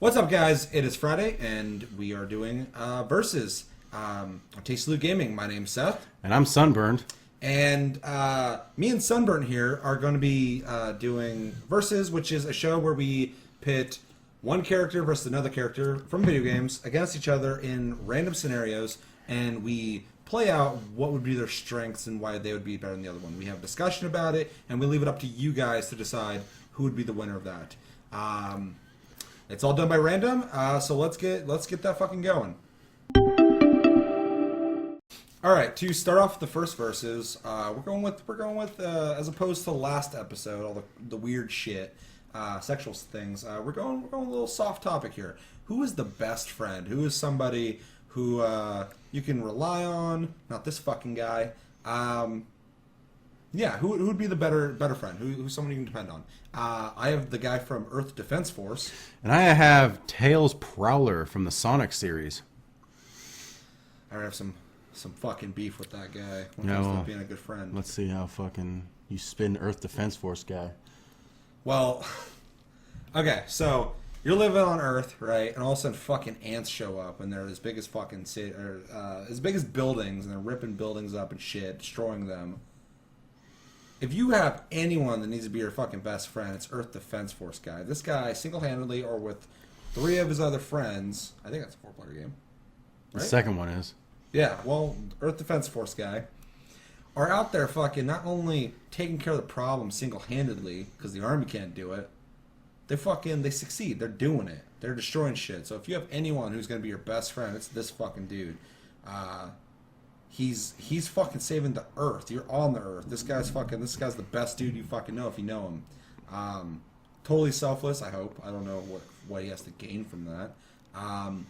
What's up, guys? It is Friday, and we are doing Versus on Tasty Loot Gaming. My name's Seth. And I'm Sunburned. And me and Sunburn here are going to be doing Versus, which is a show where we pit one character versus another character from video games against each other in random scenarios, and we play out what would be their strengths and why they would be better than the other one. We have a discussion about it, and we leave it up to you guys to decide who would be the winner of that. It's all done by random, so let's get that fucking going. All right, to start off the first verses, we're going with as opposed to last episode, all the weird shit, sexual things. We're going a little soft topic here. Who is the best friend? Who is somebody who you can rely on? Not this fucking guy. Yeah, who would be the better friend? Who's someone you can depend on? I have the guy from Earth Defense Force. And I have Tails Prowler from the Sonic series. I have some fucking beef with that guy when it comes to being a good friend. Let's see how fucking you spin Earth Defense Force guy. Well, okay, so you're living on Earth, right? And all of a sudden fucking ants show up, and they're as big as fucking as big as buildings, and they're ripping buildings up and shit, destroying them. If you have anyone that needs to be your fucking best friend, it's Earth Defense Force guy. This guy, single-handedly or with 3 of his other friends, I think that's a 4-player game, right? The second one is. Yeah, well, Earth Defense Force guy are out there fucking not only taking care of the problem single-handedly, because the army can't do it, they succeed. They're doing it. They're destroying shit. So if you have anyone who's going to be your best friend, it's this fucking dude. He's fucking saving the Earth. You're on the Earth. This guy's the best dude you fucking know if you know him. Totally selfless, I hope. I don't know what he has to gain from that. And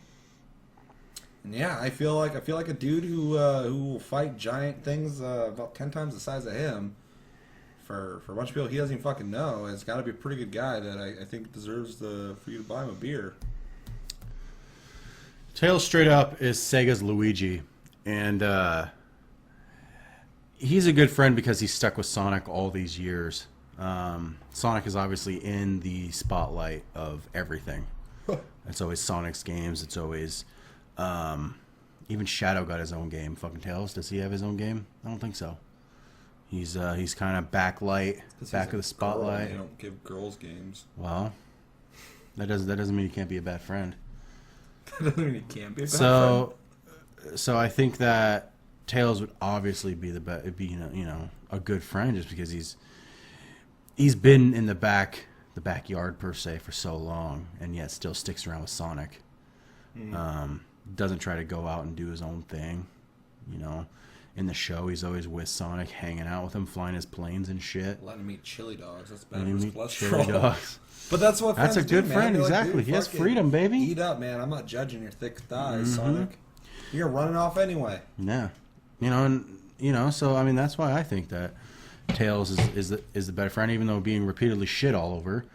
yeah, I feel like a dude who will fight giant things about 10 times the size of him for a bunch of people he doesn't even fucking know. It's got to be a pretty good guy that I think deserves for you to buy him a beer. Tails straight up is Sega's Luigi. And he's a good friend because he's stuck with Sonic all these years. Sonic is obviously in the spotlight of everything. It's always Sonic's games. It's always... even Shadow got his own game. Fucking Tails, does he have his own game? I don't think so. He's kind of back of the spotlight. They don't give girls games. Well, that doesn't mean you can't be a bad friend. That doesn't mean you can't be a bad friend. So I think that Tails would obviously be a good friend just because he's been in the backyard per se for so long, and yet still sticks around with Sonic. Mm. Doesn't try to go out and do his own thing. In the show he's always with Sonic, hanging out with him, flying his planes and shit. Letting him eat chili dogs. That's bad for his cholesterol. Chili dogs. But that's what friends That's a good do, friend, man. exactly. Like, he has freedom, baby. Eat up, man. I'm not judging your thick thighs, Sonic. You're running off anyway. Yeah, so I mean that's why I think that Tails is the better friend, even though being repeatedly shit all over.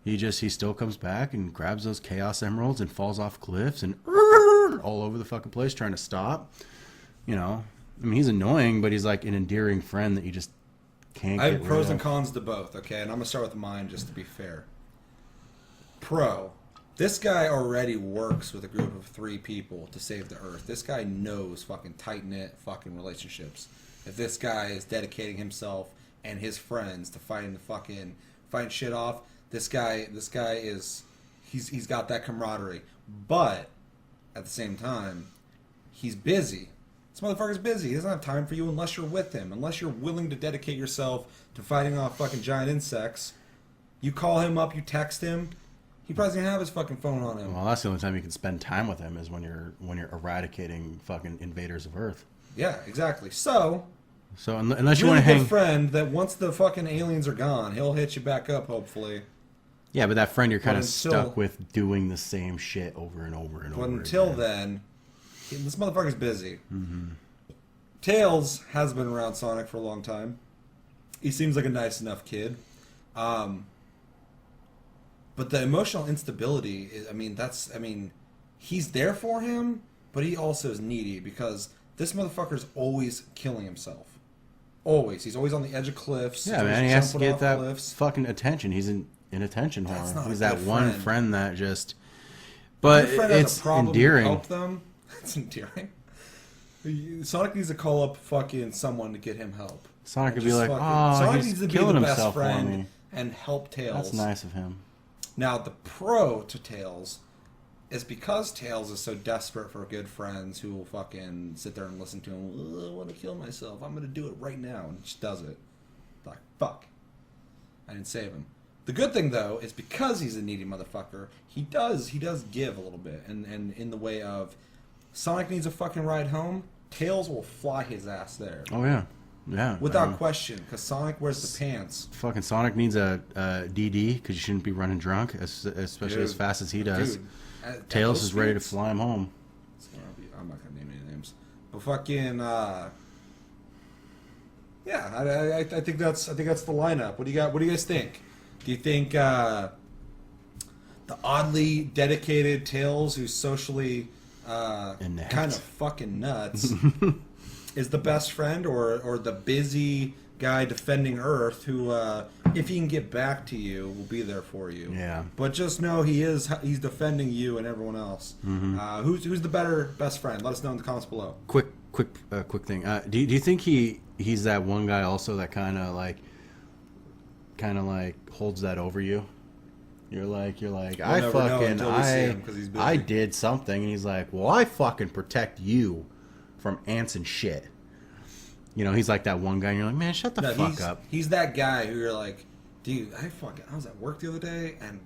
He still comes back and grabs those Chaos Emeralds and falls off cliffs and all over the fucking place trying to stop. I mean he's annoying, but he's like an endearing friend that you just can't. I have pros and cons to both. Okay, and I'm gonna start with mine just to be fair. Pro. This guy already works with a group of 3 people to save the Earth. This guy knows fucking tight-knit fucking relationships. If this guy is dedicating himself and his friends to fighting shit off, this guy is he's got that camaraderie. But at the same time, he's busy. This motherfucker's busy. He doesn't have time for you unless you're with him. Unless you're willing to dedicate yourself to fighting off fucking giant insects. You call him up, you text him. He probably doesn't have his fucking phone on him. Well, that's the only time you can spend time with him is when you're eradicating fucking invaders of Earth. Yeah, exactly. So unless you want to hang, a friend that once the fucking aliens are gone, he'll hit you back up. Hopefully. Yeah, but that friend you're kind of stuck with doing the same shit over and over and over. But until then, this motherfucker's busy. Mm-hmm. Tails has been around Sonic for a long time. He seems like a nice enough kid. But the emotional instability, he's there for him, but he also is needy because this motherfucker's always killing himself. Always. He's always on the edge of cliffs. Yeah, man, he has to get that fucking attention. He's an attention whore. He's that one friend that just But Your friend has it's a problem, endearing. help them. It's endearing. Sonic needs to call up fucking someone to get him help. Sonic could Just be like, fucking- "Oh, Sonic he's needs to be killing the best himself for friend me." and help Tails. That's nice of him. Now, the pro to Tails is because Tails is so desperate for good friends who will fucking sit there and listen to him. I want to kill myself. I'm going to do it right now. And just does it. Like, fuck. I didn't save him. The good thing, though, is because he's a needy motherfucker, he does give a little bit. And in the way of Sonic needs a fucking ride home, Tails will fly his ass there. Oh, yeah. Yeah. Without question, because Sonic wears the pants. Fucking Sonic needs a DD because you shouldn't be running drunk, especially as fast as he does. Dude, at Tails those is ready to speeds- fly him home. I'm not gonna name any names, but fucking yeah, I think that's the lineup. What do you got? What do you guys think? Do you think the oddly dedicated Tails, who's socially Inept. kind of fucking nuts, is the best friend, or the busy guy defending Earth who, if he can get back to you, will be there for you? Yeah. But just know he's defending you and everyone else. Who's the best friend? Let us know in the comments below. Quick thing. Do you think he's that one guy also that kind of like holds that over you? You're like I never know fucking until we see him 'cause he's busy. I did something, and he's like, well, I fucking protect you from ants and shit. You know, he's like that one guy, and you're like, man, shut the fuck up. He's that guy who you're like, dude, I was at work the other day and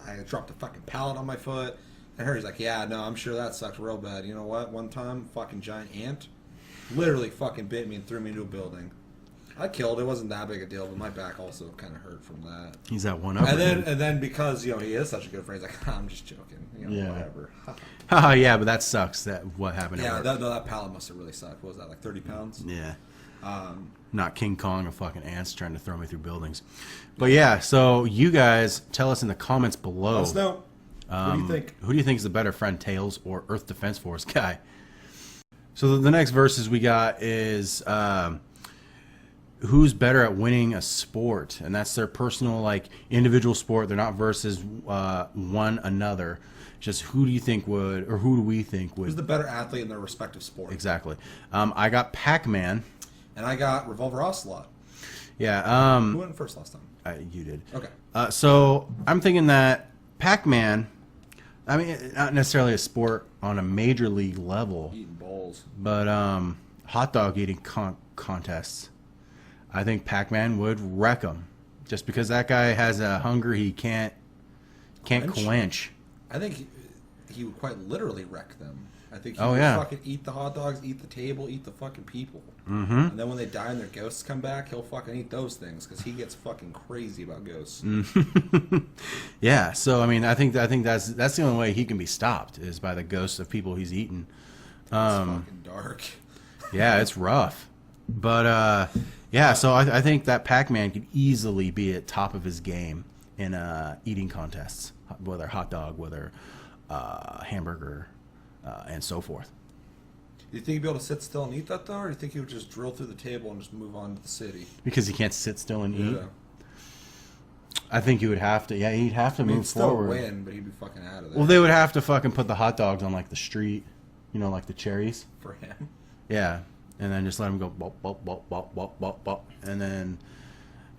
I dropped a fucking pallet on my foot. And Harry's like, yeah, no, I'm sure that sucked real bad. You know what? One time, fucking giant ant literally fucking bit me and threw me into a building. I killed. It wasn't that big a deal, but my back also kind of hurt from that. He's that one up. And then because he is such a good friend, he's like, I'm just joking. Whatever. Oh yeah, but that sucks. That what happened? Yeah, at work. that pallet must have really sucked. What was that, like 30 pounds? Yeah. Not King Kong of fucking ants trying to throw me through buildings. But yeah, so you guys tell us in the comments below. Let us know. What do you think? Who do you think is the better friend, Tails or Earth Defense Force guy? So the next verses we got is who's better at winning a sport, and that's their personal, like, individual sport. They're not versus one another. Just who do you think would, or who do we think would? Who's the better athlete in their respective sport? Exactly. I got Pac-Man. And I got Revolver Ocelot. Yeah. Who went first last time? You did. Okay. So I'm thinking that Pac-Man, I mean, not necessarily a sport on a major league level, Eating bowls. but hot dog eating contests. I think Pac-Man would wreck him, just because that guy has a hunger he can't quench. I think he would quite literally wreck them. I think he Oh, would yeah. fucking eat the hot dogs, eat the table, eat the fucking people. Mm-hmm. And then when they die and their ghosts come back, he'll fucking eat those things because he gets fucking crazy about ghosts. Yeah. So I mean, I think that's the only way he can be stopped is by the ghosts of people he's eaten. It's fucking dark. Yeah, it's rough. But yeah, so I think that Pac-Man could easily be at top of his game in eating contests, whether hot dog, whether hamburger, and so forth. Do you think he'd be able to sit still and eat that, though? Or do you think he would just drill through the table and just move on to the city? Because he can't sit still and eat? Yeah. I think he would have to. Yeah, he'd have to move He'd still forward. win, but he'd be fucking out of there. Well, they would have to fucking put the hot dogs on, like, the street, you know, like the cherries. For him. Yeah, and then just let him go bop, bop, bop, bop, bop, bop, bop. And then,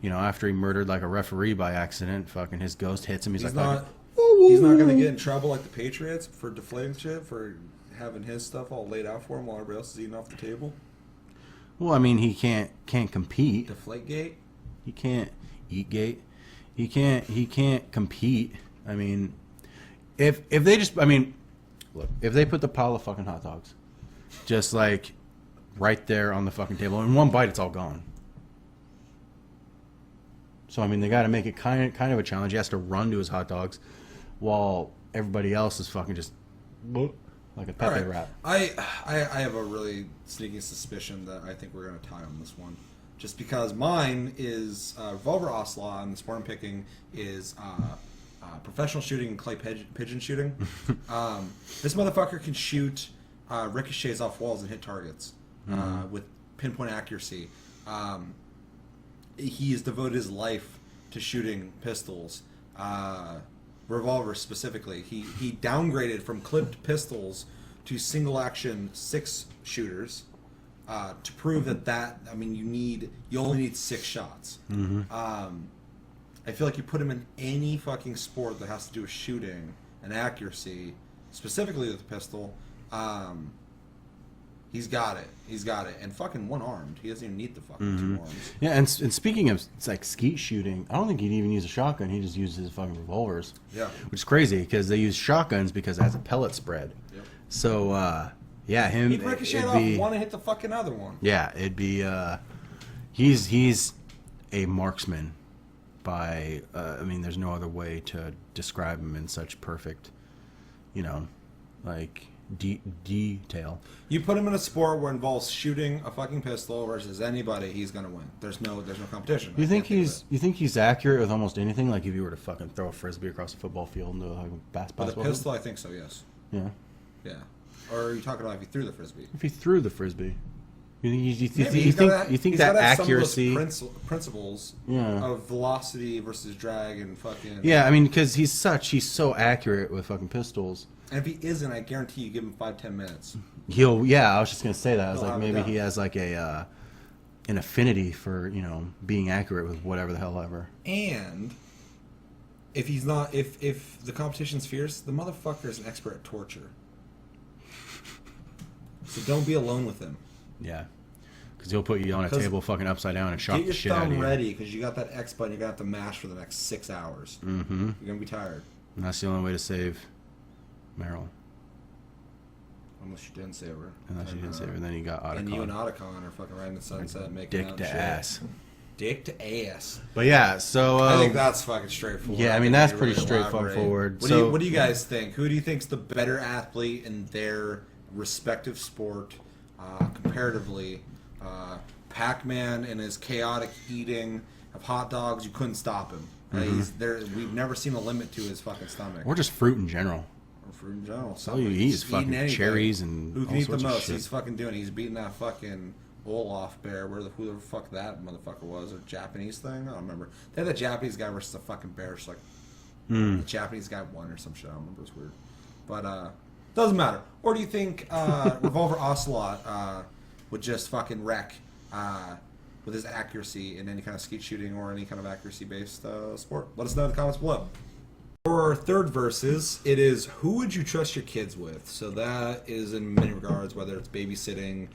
you know, after he murdered, like, a referee by accident, fucking his ghost hits him. He's like, not going to get in trouble like the Patriots for deflating shit, for having his stuff all laid out for him while everybody else is eating off the table. well, I mean, he can't compete. Deflate gate. He can't eat gate. He can't compete. I mean, if they just, I mean, look, if they put the pile of fucking hot dogs just like right there on the fucking table, in one bite, it's all gone. So I mean, they got to make it kind of a challenge. He has to run to his hot dogs while everybody else is fucking just like a Pepe wrap. I have a really sneaky suspicion that I think we're going to tie on this one. Just because mine is Revolver Ocelot, and the sport I'm picking is professional shooting and clay pigeon shooting. This motherfucker can shoot ricochets off walls and hit targets with pinpoint accuracy. He has devoted his life to shooting pistols. Revolver specifically. He downgraded from clipped pistols to single action 6 shooters to prove that I mean you only need 6 shots. I feel like you put him in any fucking sport that has to do with shooting and accuracy, specifically with the pistol. He's got it. He's got it. And fucking one-armed. He doesn't even need the fucking 2 arms. Yeah, and speaking of like skeet shooting, I don't think he'd even use a shotgun. He just uses his fucking revolvers. Yeah. Which is crazy because they use shotguns because it has a pellet spread. Yep. So, yeah, him. He'd ricochet off one and hit the fucking other one. Yeah, it'd be. He's a marksman. By, I mean, there's no other way to describe him in such perfect, like detail. You put him in a sport where it involves shooting a fucking pistol versus anybody, he's gonna win. There's no competition. You think he's accurate with almost anything? Like if you were to fucking throw a frisbee across a football field into a basketball. With a pistol, I think so. Yes. Yeah. Yeah. Or are you talking about if he threw the frisbee? If he threw the frisbee. You think that accuracy principles yeah. of velocity versus drag and fucking yeah, I mean because he's so accurate with fucking pistols. And if he isn't, I guarantee you give him 5-10 minutes. I was just gonna say that. I was like maybe he has like a an affinity for being accurate with whatever the hell ever. And if he's not, if the competition's fierce, the motherfucker is an expert at torture. So don't be alone with him. Yeah, because he'll put you on a table fucking upside down and shock the shit out of you. Get your thumb ready, because you got that X button you're going to have to mash for the next 6 hours. Mm-hmm. You're going to be tired. And that's the only way to save Meryl. Unless you didn't save her. Unless you didn't save her, then you got Auditore. And you and Auditore are fucking riding the sunset making dick to ass. Dick to ass. But yeah, so... I think that's fucking straightforward. Yeah, I mean, that's pretty straightforward. What do you guys think? Who do you think's the better athlete in their respective sport? Comparatively, Pac-Man and his chaotic eating of hot dogs, you couldn't stop him. He's there. We've never seen a limit to his fucking stomach. Or just fruit in general. Or fruit in general. All you eat is fucking cherries and who can all eat the sorts of most? shit. He's fucking doing. He's beating that fucking Olaf bear. Who the fuck that motherfucker was? A Japanese thing? I don't remember. They had the Japanese guy versus the fucking bear. It's like the Japanese guy won or some shit. I don't remember. It was weird. But doesn't matter. Or do you think Revolver Ocelot would just fucking wreck with his accuracy in any kind of skeet shooting or any kind of accuracy-based sport? Let us know in the comments below. For our third versus, it is who would you trust your kids with? So that is in many regards, whether it's babysitting,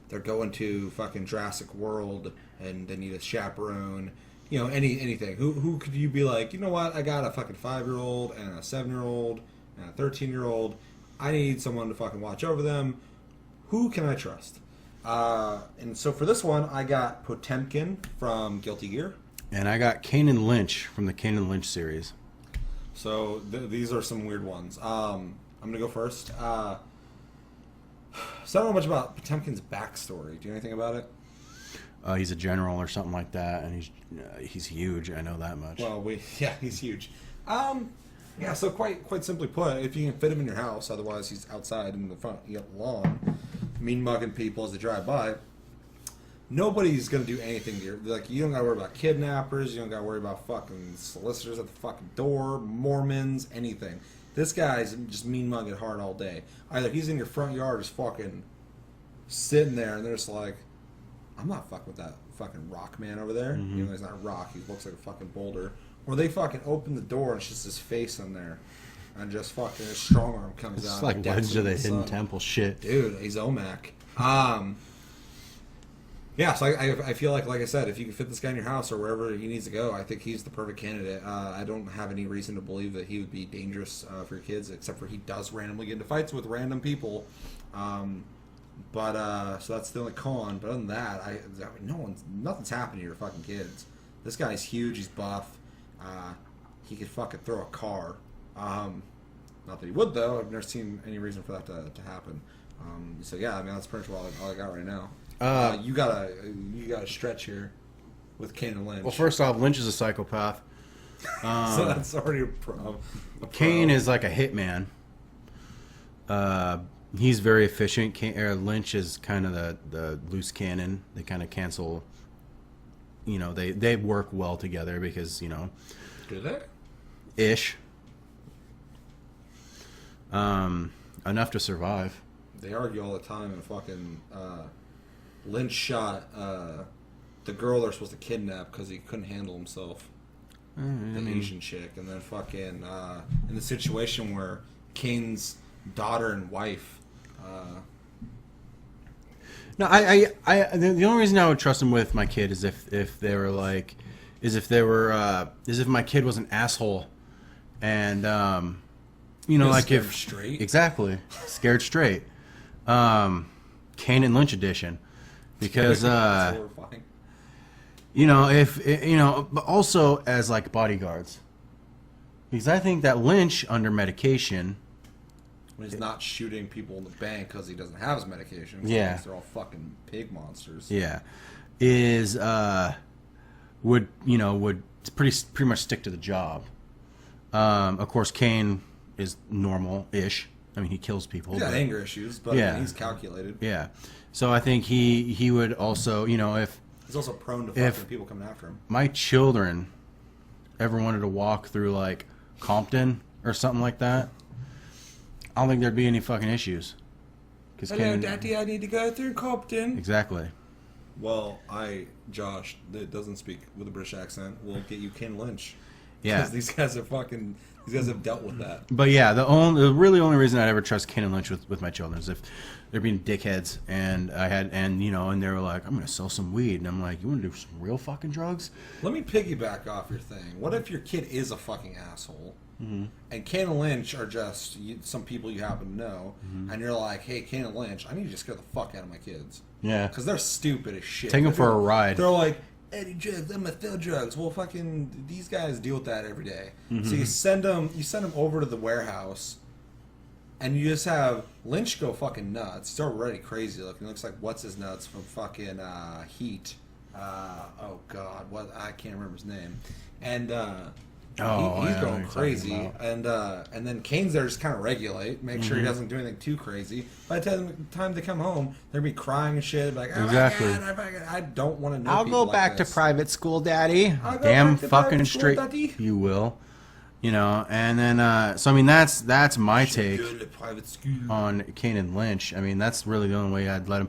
they're going to fucking Jurassic World and they need a chaperone, anything. Who could you be like, you know what, I got a fucking 5-year-old and a 7-year-old and a 13-year-old. I need someone to fucking watch over them. Who can I trust? And so for this one, I got Potemkin from Guilty Gear. And I got Kain and Lynch from the Kain and Lynch series. So these are some weird ones. I'm going to go first. So I don't know much about Potemkin's backstory. Do you know anything about it? He's a general or something like that, and he's huge. I know that much. Well, he's huge. Yeah, so quite simply put, if you can fit him in your house, otherwise he's outside in the front lawn, mean mugging people as they drive by. Nobody's gonna do anything to you. Like, you don't gotta worry about kidnappers. You don't gotta worry about fucking solicitors at the fucking door, Mormons, anything. This guy's just mean mugging hard all day. Either he's in your front yard, just fucking sitting there, and they're just like, I'm not fucking with that fucking rock man over there. Mm-hmm. Even though he's not rock, he looks like a fucking boulder. Or they fucking open the door and it's just his face in there, and just fucking his strong arm comes out. It's like Legend of the Hidden Temple shit, dude. He's Omak. Yeah, so I feel like I said, if you can fit this guy in your house or wherever he needs to go, I think he's the perfect candidate. I don't have any reason to believe that he would be dangerous for your kids, except for he does randomly get into fights with random people. So that's the only con. But other than that, nothing's happening to your fucking kids. This guy's huge. He's buff. He could fucking throw a car. Not that he would, though. I've never seen any reason for that to happen. So yeah, I mean, that's pretty much all I got right now. You gotta stretch here with Kain and Lynch. Well, first off, Lynch is a psychopath. So that's already a pro. Kain is like a hitman. He's very efficient. Lynch is kind of the loose cannon. They kind of cancel. They work well together because Do they? ish. Enough to survive. They argue all the time, and fucking Lynch shot the girl they're supposed to kidnap because he couldn't handle himself. The Asian chick, and then fucking in the situation where Kain's daughter and wife. No, the only reason I would trust him with my kid is if they were like, is if my kid was an asshole, and you know, like if straight. Exactly, scared straight. Kain and Lynch edition, because horrifying. you know, but also as like bodyguards, because I think that Lynch under medication, when he's not shooting people in the bank because he doesn't have his medication. Yeah, they're all fucking pig monsters. Yeah, is would pretty much stick to the job. Of course, Kain is normal-ish. I mean, he kills people. He's got anger issues, but yeah, I mean, he's calculated. Yeah, so I think he would also, you know, if he's also prone to fucking people coming after him. My children ever wanted to walk through like Compton or something like that, I don't think there'd be any fucking issues. Hello, Daddy, I need to go through Compton. Exactly. Well, Josh, that doesn't speak with a British accent, will get you Kain Lynch. Yeah. Because these guys have dealt with that. But yeah, the only reason I'd ever trust Kain and Lynch with my children is if they're being dickheads, and and they were like, I'm gonna sell some weed, and I'm like, you wanna do some real fucking drugs? Let me piggyback off your thing. What if your kid is a fucking asshole? Mm-hmm. And Kain and Lynch are just some people you happen to know, mm-hmm. and you're like, hey, Kain and Lynch, I need you to scare the fuck out of my kids. Yeah. Because they're stupid as shit. Take them for a ride. They're like, Eddie drugs, I'm gonna sell drugs. Well, fucking, these guys deal with that every day. Mm-hmm. So you send them over to the warehouse, and you just have Lynch go fucking nuts. He's already crazy looking. He looks like what's his nuts from fucking Heat. Oh God, I can't remember his name. And he's going crazy, and then Kain's there to just kind of regulate, make sure he doesn't do anything too crazy. By the time they come home, they'll be crying and shit, like, oh exactly. My God, I don't want to know. I'll go back to private school, Daddy. Damn fucking straight, daddy. You will. You know, and then so I mean that's my take on Kain and Lynch. I mean that's really the only way I'd let him.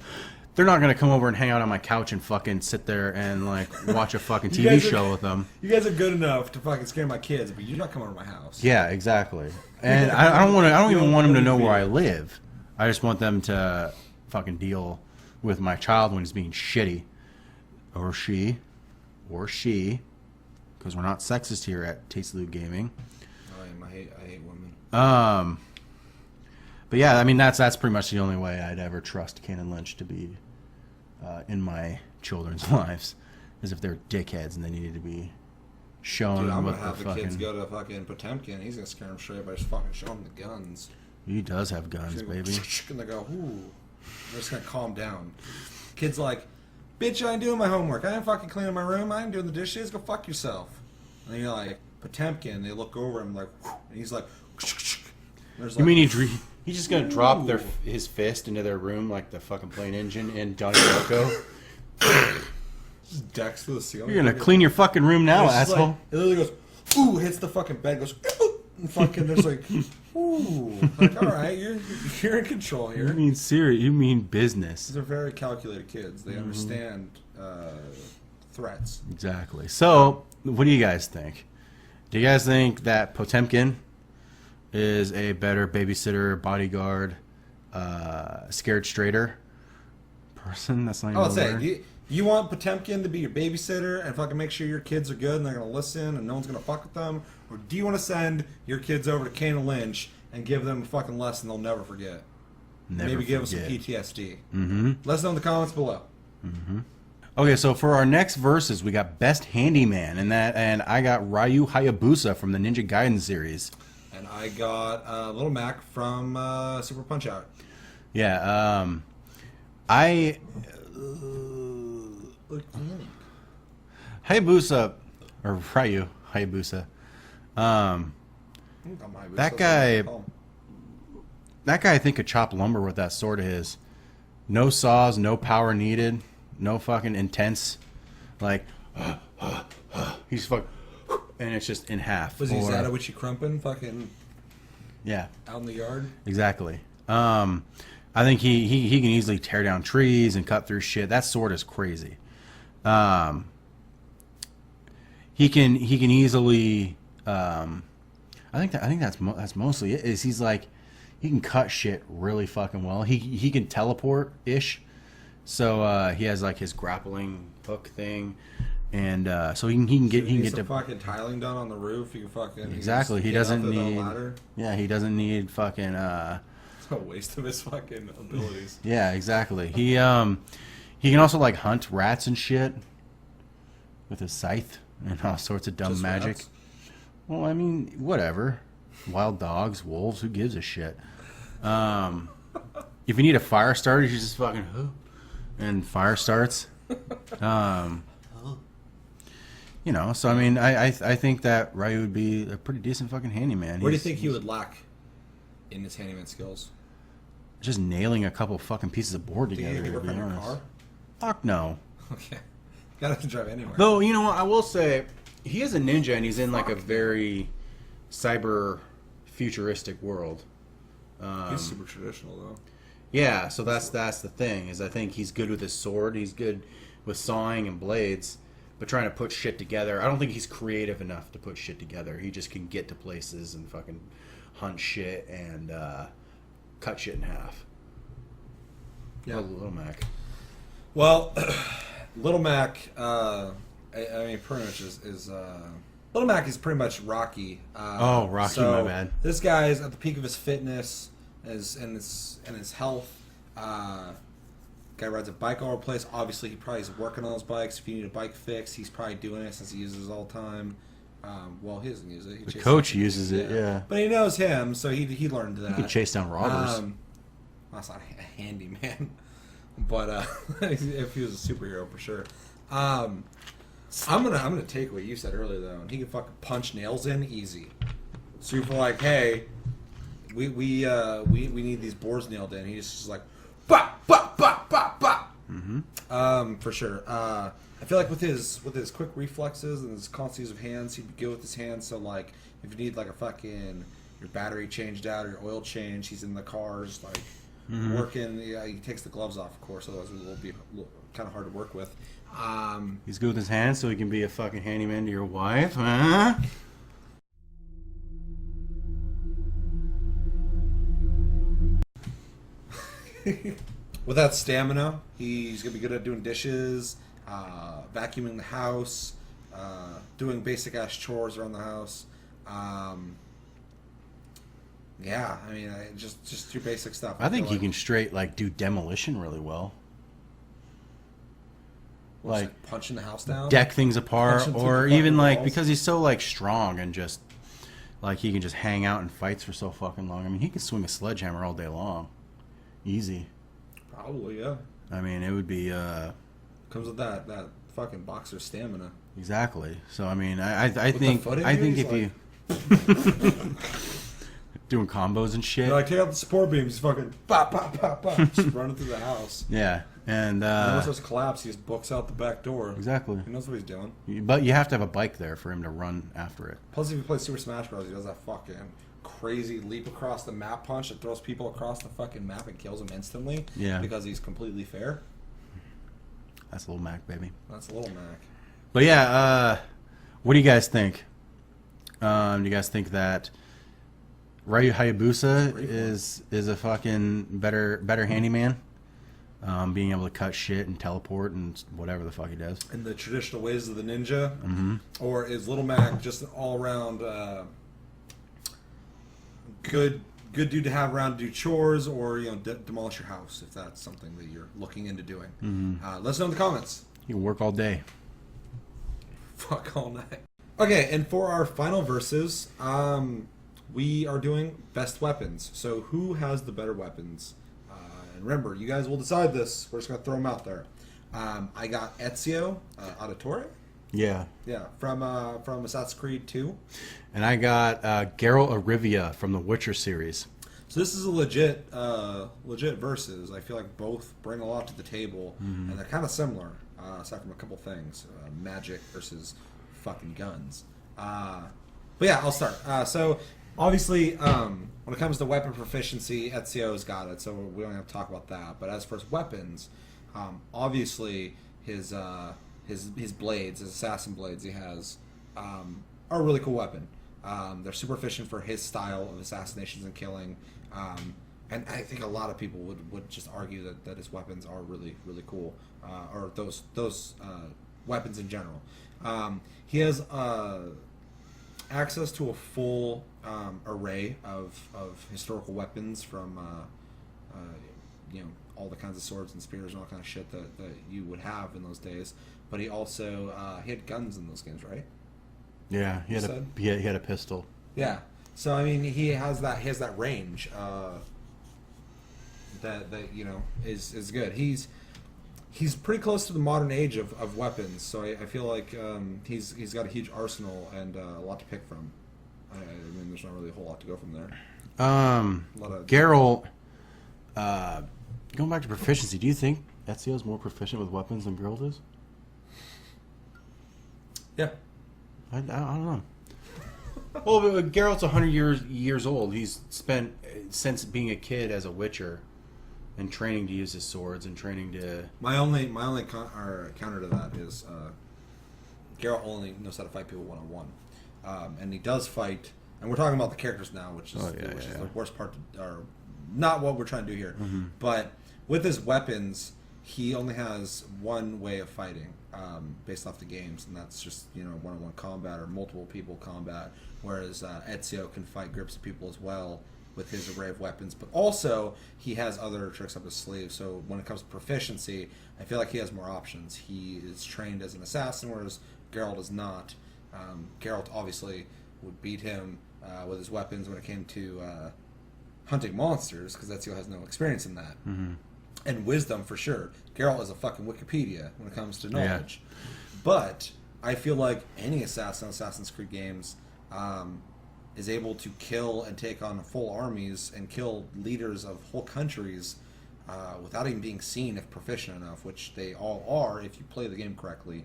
They're not going to come over and hang out on my couch and fucking sit there and like watch a fucking TV show with them. You guys are good enough to fucking scare my kids, but you're not coming to my house. Yeah, exactly. And I don't even want them to know where I live. I just want them to fucking deal with my child when he's being shitty, or she, because we're not sexist here at Taste Loot Gaming. I hate women. But yeah, I mean that's pretty much the only way I'd ever trust Kain and Lynch to be in my children's lives, is if they're dickheads and they needed to be shown. Dude, I'm gonna have the kids go to fucking Potemkin. He's gonna scare them straight by just fucking showing them the guns. He does have guns, baby. And they go, ooh. They're just gonna calm down. Kids like, bitch, I ain't doing my homework. I ain't fucking cleaning my room. I ain't doing the dishes. Go fuck yourself. And then you're like, Potemkin. They look over him like, and he's like, you mean he's just gonna drop his fist into their room like the fucking plane engine in Johnny Darko? Just decks to the ceiling. You're gonna clean your fucking room now, asshole. Like, it literally goes, ooh, hits the fucking bed, goes, and fucking there's like, ooh, like, all right, you're in control here. You mean serious? You mean business? These are very calculated kids. They understand threats. Exactly. So, what do you guys think? Do you guys think that Potemkin is a better babysitter, bodyguard, scared straighter person? That's not even you want Potemkin to be your babysitter and fucking make sure your kids are good and they're going to listen and no one's going to fuck with them? Or do you want to send your kids over to Kain and Lynch and give them a fucking lesson they'll never forget? Maybe give them some PTSD. Mm-hmm. Let us know in the comments below. Mm-hmm. Okay, so for our next verses, we got Best Handyman, and I got Ryu Hayabusa from the Ninja Gaiden series. And I got Little Mac from Super Punch-Out. Yeah, Hayabusa, or Ryu Hayabusa, that guy I think could chop lumber with that sword of his. No saws, no power needed, no fucking intense, like, he's fucking, and it's just in half. Was he Zatoichi Crumpin fucking Yeah. out in the yard? Exactly. I think he can easily tear down trees and cut through shit. That sword is crazy. He can easily. I think that's mostly it. Is he's like he can cut shit really fucking well. He can teleport ish. So he has like his grappling hook thing, and so he can get to fucking tiling done on the roof. You can fucking exactly. He doesn't need. Yeah, he doesn't need fucking. It's a waste of his fucking abilities. Yeah, exactly. He can also like hunt rats and shit with his scythe and all sorts of dumb Just magic. rats? Well, I mean, whatever. Wild dogs, wolves, who gives a shit? If you need a fire starter, you just fucking and fire starts. You know, so I mean, I think that Ryu would be a pretty decent fucking handyman. Where do you think he would lack in his handyman skills? Just nailing a couple fucking pieces of board together. Do you think he to could be work on your honest. car? Fuck no. Okay. Gotta drive anywhere. Though, you know what, I will say, he is a ninja and he's in like a very cyber futuristic world. He's super traditional though. Yeah, so that's the thing, is I think he's good with his sword, he's good with sawing and blades, but trying to put shit together, I don't think he's creative enough to put shit together. He just can get to places and fucking hunt shit and cut shit in half. Yeah. Oh, Little Mac. Well, Little Mac, I mean, pretty much is Little Mac is pretty much Rocky. Rocky, so my bad. This guy is at the peak of his fitness and his health. Guy rides a bike all over the place. Obviously, he probably is working on those bikes. If you need a bike fix, he's probably doing it since he uses it all the time. Well, he doesn't use it. The coach uses it, yeah. But he knows him, so he learned that. He can chase down robbers. That's not a handyman, but if he was a superhero for sure. I'm gonna take what you said earlier though, and he can fucking punch nails in easy. So you're like, hey, we need these boards nailed in. He's just like, bop bop bop bop bop. Mm-hmm. For sure. I feel like with his quick reflexes and his constant use of hands, he'd be good with his hands. So like, if you need like a fucking your battery changed out or your oil change, he's in the car just like working. Yeah, he takes the gloves off, of course, otherwise it will be kind of hard to work with. He's good with his hands, so he can be a fucking handyman to your wife, huh? With that stamina, he's gonna be good at doing dishes, vacuuming the house, doing basic ass chores around the house. Yeah, I mean, just do basic stuff. I think he can straight like do demolition really well. Like punching the house down, deck things apart, Punching or through the even like walls. because he's so like strong and just like he can just hang out in fights for so fucking long. I mean, he can swing a sledgehammer all day long, easy. Probably, yeah. I mean, it would be Comes with that fucking boxer stamina. exactly. So I mean, I the think footage, I think he's if like- you doing combos and shit, You're like, take out the support beams, he's fucking bop bop bop bop, just running through the house. yeah, and And once those collapse, he just books out the back door. exactly. He knows what he's doing. But you have to have a bike there for him to run after it. Plus, if you play Super Smash Bros., he does that fucking crazy leap across the map punch that throws people across the fucking map and kills them instantly. Yeah. Because he's completely fair. That's Little Mac, baby. That's a Little Mac. But yeah, what do you guys think? Do you guys think that Ryu Hayabusa is a fucking better handyman? Being able to cut shit and teleport and whatever the fuck he does. In the traditional ways of the ninja? Mm-hmm. Or is Little Mac just an all-around good dude to have around to do chores or, you know, demolish your house if that's something that you're looking into doing? Mm-hmm. Let us know in the comments. You can work all day. Fuck all night. Okay, and for our final verses, we are doing best weapons. So who has the better weapons? And remember, you guys will decide this. We're just going to throw them out there. I got Ezio, Auditore. Yeah. Yeah, from Assassin's Creed 2. And I got Geralt of Rivia from the Witcher series. So this is a legit versus. I feel like both bring a lot to the table, and they're kind of similar, aside from a couple things. Magic versus fucking guns. But yeah, I'll start. So obviously, when it comes to weapon proficiency, Ezio's got it, so we don't have to talk about that. But as for his weapons, obviously his blades, his assassin blades he has, are a really cool weapon. They're super efficient for his style of assassinations and killing. And I think a lot of people would just argue that his weapons are really, really cool, or those weapons in general. He has access to a full array of historical weapons from all the kinds of swords and spears and all kind of shit that you would have in those days. But he also he had guns in those games, right? Yeah, he had a pistol. Yeah. So I mean, he has that range that is good. He's pretty close to the modern age of weapons, so I feel like he's got a huge arsenal and a lot to pick from. I mean, there's not really a whole lot to go from there. Geralt, going back to proficiency, do you think Ezio's more proficient with weapons than Geralt is? Yeah. I don't know. Well, but Geralt's 100 years old. He's spent since being a kid as a Witcher and training to use his swords and training to... My only counter to that is Geralt only knows how to fight people one-on-one. And he does fight... And we're talking about the characters now, which is the worst part, or not what we're trying to do here. Mm-hmm. But with his weapons, he only has one way of fighting based off the games, and that's just one-on-one combat or multiple people combat, whereas Ezio can fight groups of people as well with his array of weapons, but also he has other tricks up his sleeve. So when it comes to proficiency, I feel like he has more options. He is trained as an assassin, whereas Geralt is not. Geralt obviously would beat him with his weapons when it came to hunting monsters, because Ezio has no experience in that. Mm-hmm. And wisdom, for sure. Geralt is a fucking Wikipedia when it comes to knowledge. Yeah. But I feel like any assassin in Assassin's Creed games is able to kill and take on full armies and kill leaders of whole countries without even being seen if proficient enough, which they all are if you play the game correctly.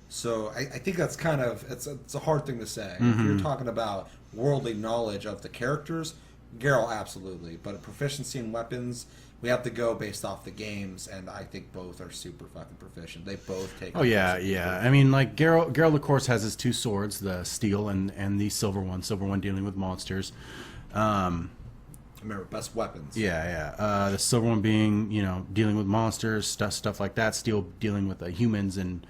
So I think that's kind of, it's a hard thing to say. Mm-hmm. If you're talking about worldly knowledge of the characters, Geralt absolutely. But proficiency in weapons, we have to go based off the games, and I think both are super fucking proficient. They both take... Oh, yeah. I mean, like, Geralt, of course, has his two swords, the steel and the silver one dealing with monsters. Remember, best weapons. Yeah. The silver one being, dealing with monsters, stuff like that. Steel dealing with humans and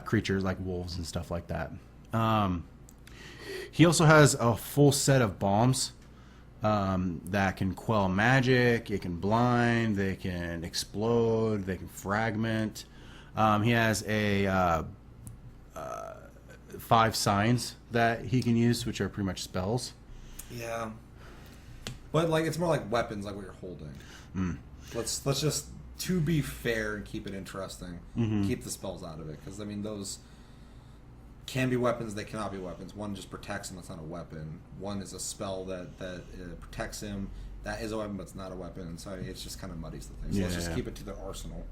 creatures like wolves and stuff like that. He also has a full set of bombs that can quell magic, it can blind, they can explode, they can fragment. He has 5 signs that he can use, which are pretty much spells. Yeah. But it's more like weapons, like what you're holding. Mm. Let's just, to be fair and keep it interesting, keep the spells out of it, because those can be weapons, they cannot be weapons. One just protects him, that's not a weapon. One is a spell that protects him, that is a weapon, but it's not a weapon. And so it just kind of muddies the thing. So let's just keep it to the arsenal.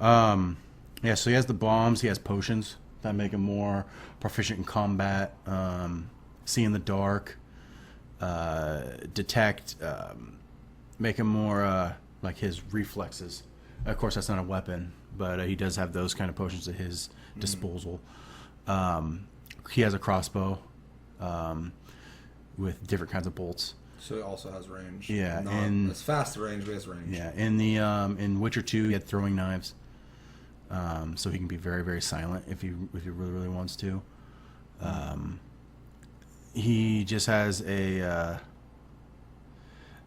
So he has the bombs, he has potions that make him more proficient in combat, see in the dark, detect, make him more like his reflexes. Of course, that's not a weapon, but he does have those kind of potions at his disposal. He has a crossbow with different kinds of bolts. So he also has range. Yeah, and as fast range, but he has range. Yeah, in the in Witcher 2, he had throwing knives, so he can be very, very silent if he really, really wants to. He just has a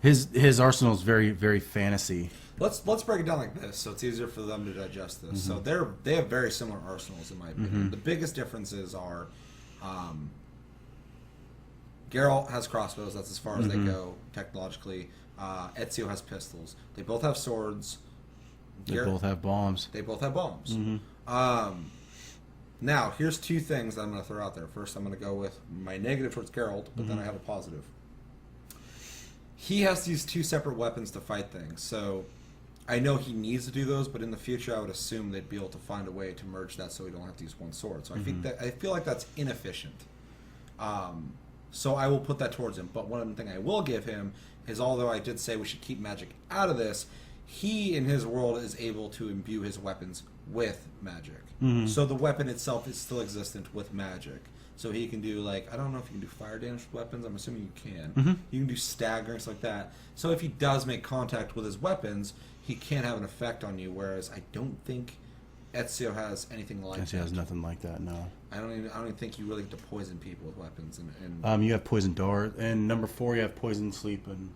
his arsenal is very, very fantasy. Let's break it down like this, so it's easier for them to digest this. Mm-hmm. So they have very similar arsenals, in my opinion. Mm-hmm. The biggest differences are, Geralt has crossbows. That's as far as they go technologically. Ezio has pistols. They both have swords. They both have bombs. Mm-hmm. Now, here's 2 things that I'm going to throw out there. First, I'm going to go with my negative towards Geralt, but then I have a positive. He has to use 2 separate weapons to fight things. So I know he needs to do those, but in the future, I would assume they'd be able to find a way to merge that so we don't have to use one sword. So I feel like that's inefficient. So I will put that towards him. But one thing I will give him is, although I did say we should keep magic out of this, he in his world is able to imbue his weapons with magic. So the weapon itself is still existent with magic. So he can do, like, I don't know if you can do fire damage with weapons. I'm assuming you can. You can do staggers like that. So if he does make contact with his weapons, he can have an effect on you. Whereas I don't think Ezio has anything like that. Ezio has nothing like that. No. I don't even think you really get to poison people with weapons. And you have poison dart, and number 4 you have poison sleep and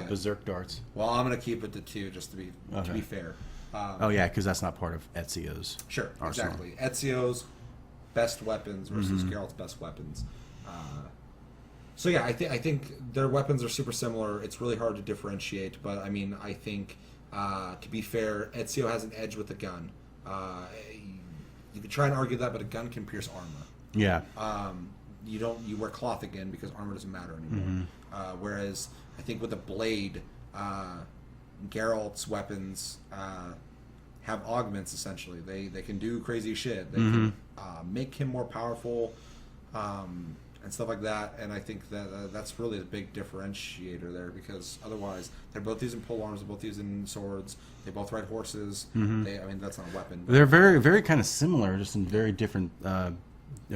berserk darts. Well, I'm gonna keep it to 2 just to be fair. Because that's not part of Ezio's. Sure, arsenal. exactly. Ezio's best weapons versus Geralt's best weapons. So yeah, I think their weapons are super similar. It's really hard to differentiate, but I mean, I think to be fair, Ezio has an edge with a gun. You could try and argue that, but a gun can pierce armor. Yeah. You wear cloth again because armor doesn't matter anymore. Whereas I think with a blade, Geralt's weapons have augments essentially. They can do crazy shit. They can make him more powerful and stuff like that. And I think that that's really the big differentiator there, because otherwise they're both using pole arms, they're both using swords, they both ride horses. I mean, that's not a weapon. They're very, very kind of similar, just in very different, of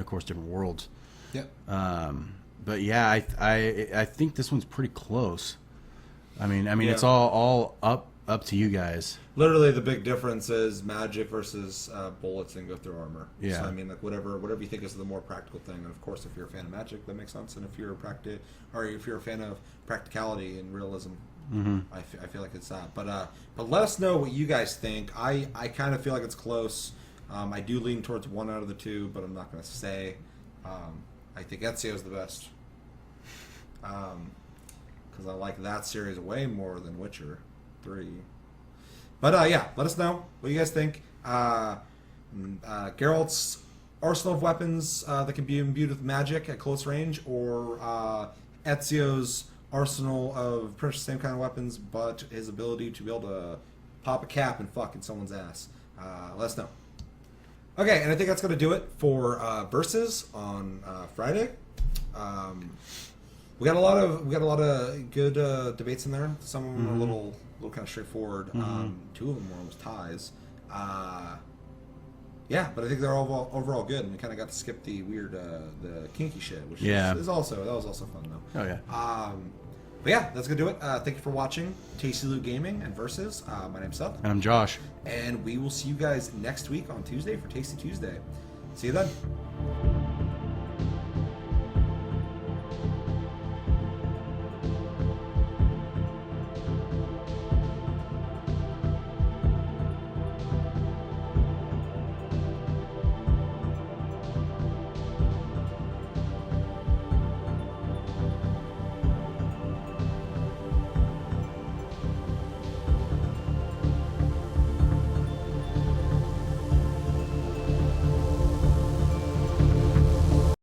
course, different worlds. Yep. But yeah, I think this one's pretty close. I mean, it's all up to you guys. Literally, the big difference is magic versus bullets and go through armor. Yeah. So I mean, like whatever you think is the more practical thing. And of course, if you're a fan of magic, that makes sense. And if you're a fan of practicality and realism, I feel like it's that. But let us know what you guys think. I kind of feel like it's close. I do lean towards one out of the 2, but I'm not going to say. I think Ezio's the best. Because I like that series way more than Witcher 3. But yeah, let us know what you guys think. Geralt's arsenal of weapons that can be imbued with magic at close range, or Ezio's arsenal of pretty much the same kind of weapons, but his ability to be able to pop a cap and fuck in someone's ass. Let us know. Okay, and I think that's going to do it for Versus on Friday. We got a lot of good debates in there. Some of them are a little kind of straightforward. 2 of them were almost ties. Yeah, but I think they're overall good, and we kind of got to skip the weird, the kinky shit, which is also fun though. Oh yeah. But yeah, that's gonna do it. Thank you for watching Tasty Loot Gaming and Versus. My name's Seth. And I'm Josh. And we will see you guys next week on Tuesday for Tasty Tuesday. See you then.